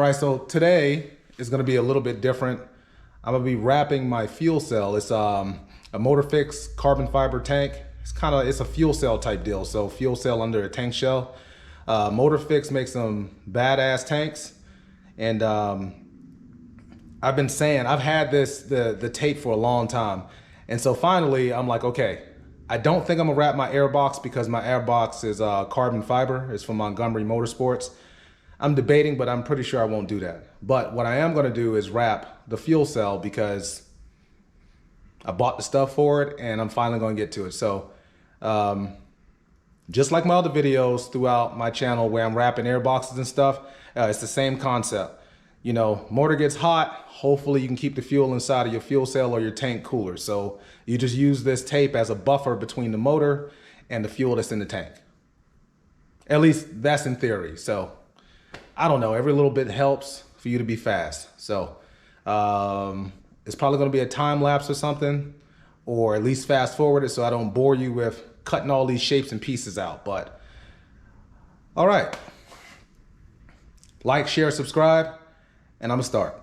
right, so today is gonna be a little bit different. I'm gonna be wrapping my fuel cell. It's a motorfix carbon fiber tank. It's a fuel cell type deal. So fuel cell under a tank shell. Motorfix makes some badass tanks. And I've been saying, I've had the tape for a long time. And so finally I'm like, okay, I don't think I'm gonna wrap my airbox because my airbox is carbon fiber. It's from Montgomery Motorsports. I'm debating, but I'm pretty sure I won't do that. But what I am gonna do is wrap the fuel cell because I bought the stuff for it and I'm finally gonna get to it. So just like my other videos throughout my channel where I'm wrapping airboxes and stuff, it's the same concept. You know, motor gets hot, hopefully you can keep the fuel inside of your fuel cell or your tank cooler. So you just use this tape as a buffer between the motor and the fuel that's in the tank. At least that's in theory. So I don't know, every little bit helps for you to be fast. So it's probably gonna be a time lapse or something, or at least fast forward it so I don't bore you with cutting all these shapes and pieces out. But all right, like, share, subscribe, and I'm gonna start.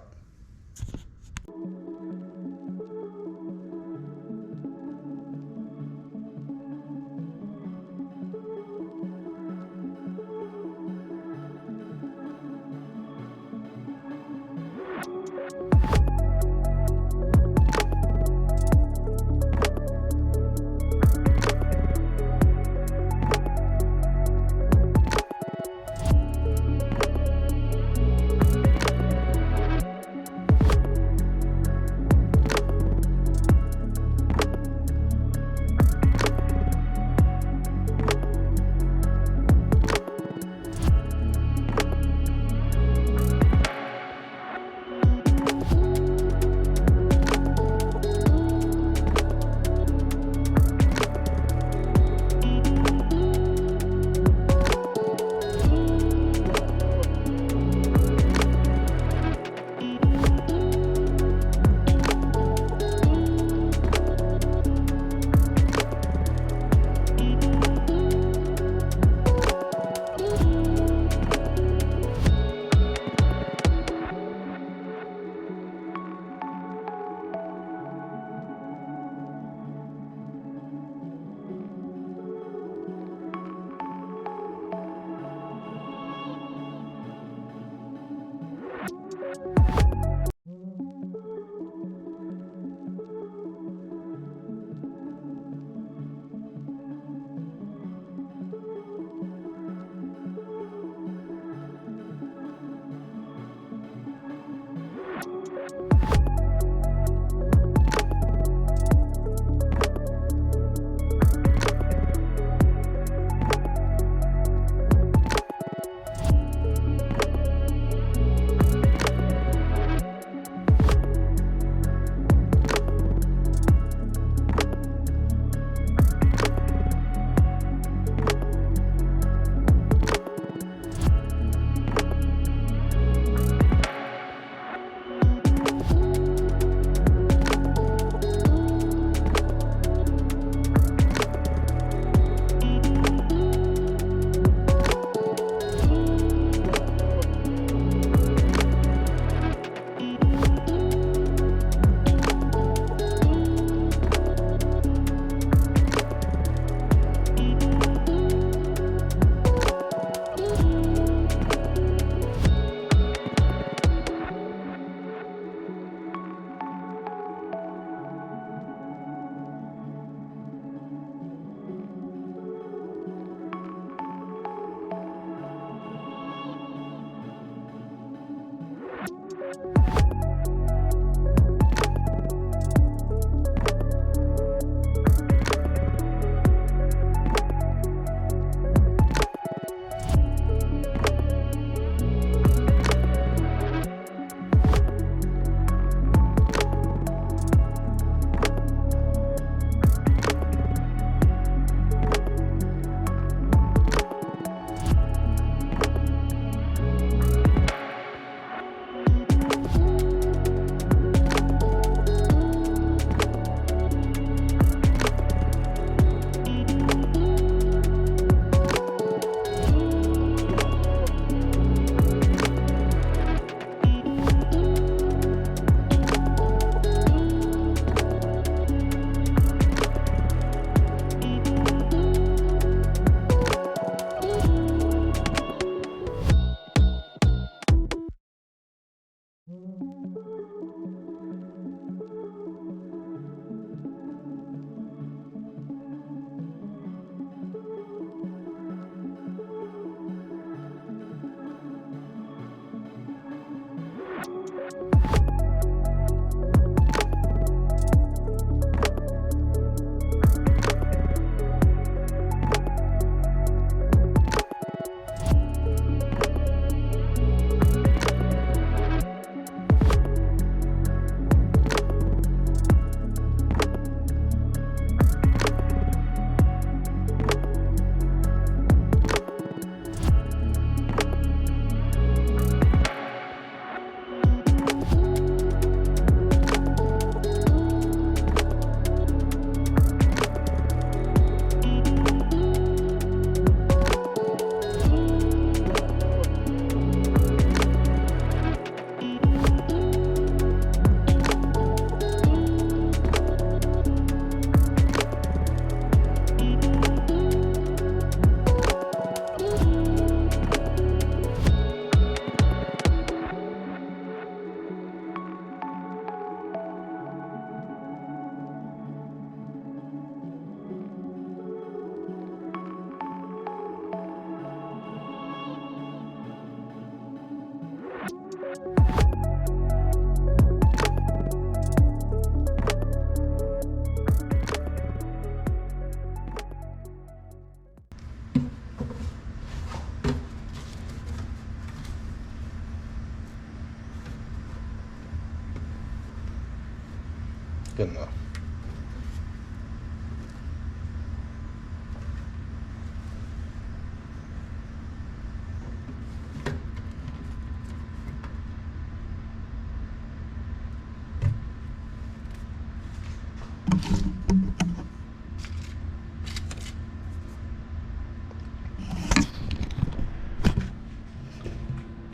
Good enough.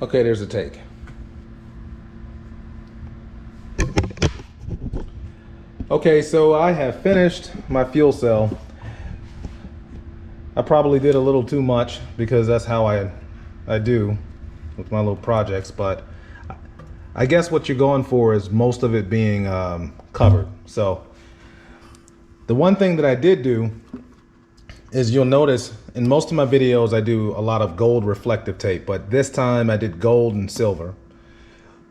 Okay, there's a take. Okay, so I have finished my fuel cell. I probably did a little too much because that's how I do with my little projects, but I guess what you're going for is most of it being covered. So the one thing that I did do is, you'll notice in most of my videos I do a lot of gold reflective tape, but this time I did gold and silver.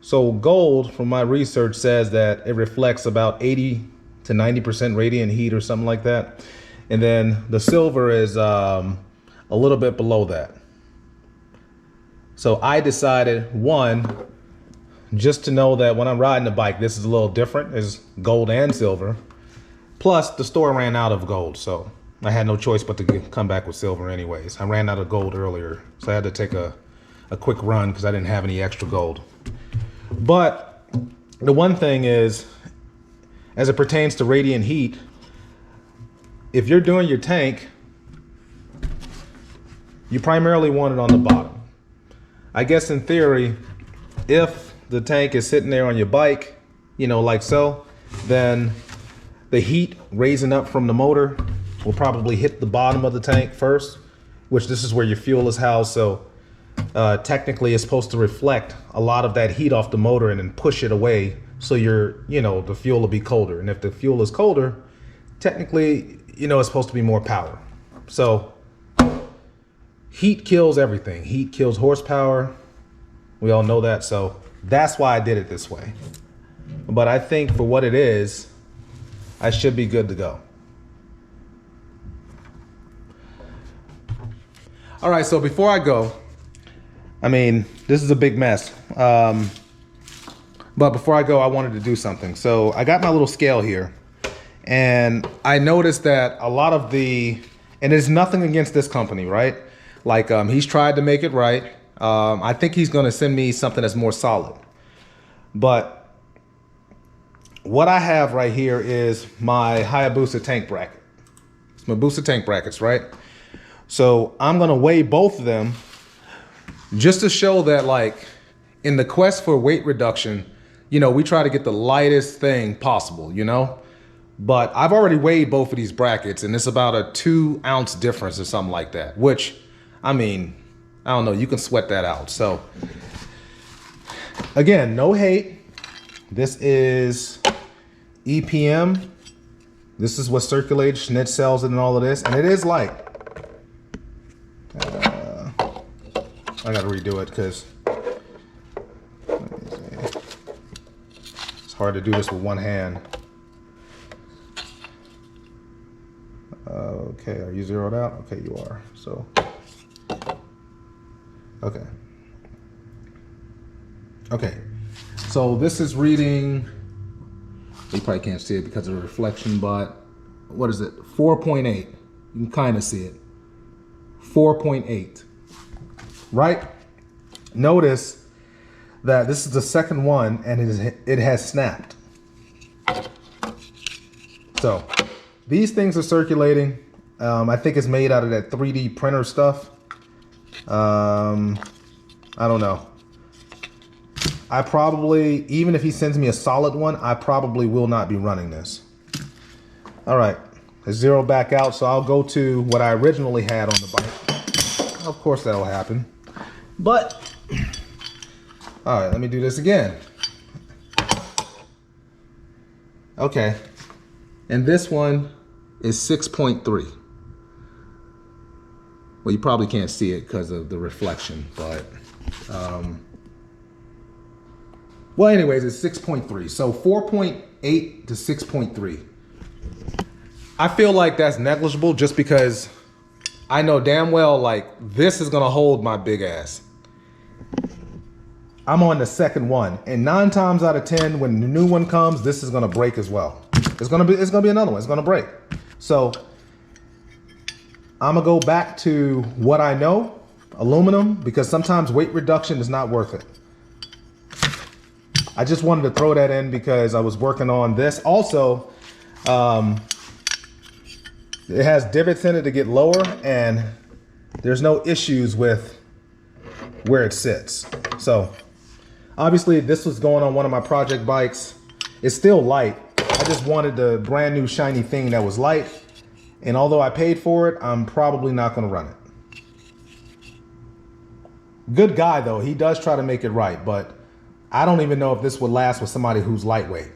So gold, from my research, says that it reflects about 80 to 90% radiant heat or something like that. And then the silver is a little bit below that. So I decided, one, just to know that when I'm riding a bike, this is a little different, is gold and silver. Plus the store ran out of gold, so I had no choice but to come back with silver anyways. I ran out of gold earlier, so I had to take a quick run because I didn't have any extra gold. But the one thing is, as it pertains to radiant heat, if you're doing your tank, you primarily want it on the bottom. I guess in theory, if the tank is sitting there on your bike, you know, like so, then the heat raising up from the motor will probably hit the bottom of the tank first, which this is where your fuel is housed. So technically it's supposed to reflect a lot of that heat off the motor and then push it away, so the fuel will be colder. And if the fuel is colder, technically, it's supposed to be more power. So heat kills everything. Heat kills horsepower. We all know that. So that's why I did it this way. But I think for what it is, I should be good to go. All right, so before I go, this is a big mess. But before I go, I wanted to do something. So I got my little scale here, and I noticed that a lot of and there's nothing against this company, right? Like he's tried to make it right. I think he's gonna send me something that's more solid. But what I have right here is my Hayabusa tank bracket. It's my Hayabusa tank brackets, right? So I'm gonna weigh both of them just to show that, like, in the quest for weight reduction, we try to get the lightest thing possible, But I've already weighed both of these brackets, and it's about a 2 ounce difference or something like that, which, I don't know, you can sweat that out. So again, no hate. This is EPM. This is what circulated. Schnitt sells it and all of this, and it is light. I gotta redo it because it's hard to do this with one hand. Okay, are you zeroed out? Okay, you are. So, okay. So this is reading, you probably can't see it because of the reflection, but what is it? 4.8. You can kind of see it. 4.8. Right? Notice that this is the second one, and it has snapped. So these things are circulating. I think it's made out of that 3D printer stuff. I don't know. I probably, even if he sends me a solid one, I probably will not be running this. All right, let's zero back out. So I'll go to what I originally had on the bike. Of course that'll happen. But, all right, let me do this again. Okay, and this one is 6.3. Well, you probably can't see it because of the reflection, but, well, anyways, it's 6.3. So 4.8 to 6.3. I feel like that's negligible just because I know damn well, like, this is gonna hold my big ass. I'm on the second one, and 9 times out of 10, when the new one comes, this is gonna break as well. It's gonna be another one. It's gonna break. So I'm gonna go back to what I know, aluminum, because sometimes weight reduction is not worth it. I just wanted to throw that in because I was working on this. Also, it has divots in it to get lower, and there's no issues with where it sits. So obviously this was going on one of my project bikes. It's still light. I just wanted the brand new shiny thing that was light. And although I paid for it, I'm probably not gonna run it. Good guy though, he does try to make it right, but I don't even know if this would last with somebody who's lightweight.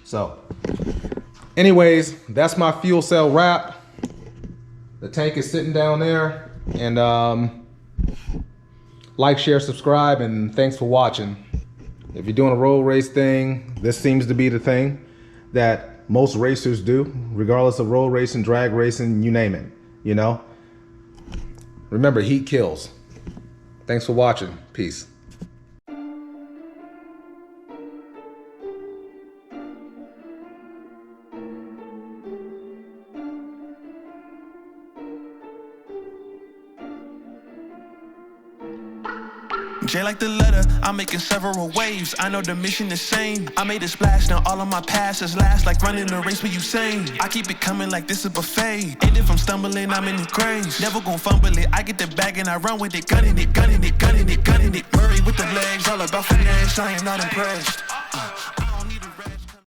So anyways, that's my fuel cell wrap. The tank is sitting down there, and like, share, subscribe, and thanks for watching. If you're doing a road race thing, this seems to be the thing that most racers do, regardless of road racing, drag racing, you name it, you know? Remember, heat kills. Thanks for watching. Peace. J like the letter, I'm making several waves. I know the mission is same. I made a splash, now all of my passes last like running a race with Usain. I keep it coming like this a buffet. And if I'm stumbling, I'm in the graves. Never gon' fumble it, I get the bag and I run with it. Gunning it, gunning it, gunning it, gunning it. Murray with the legs, all about finesse, I am not impressed.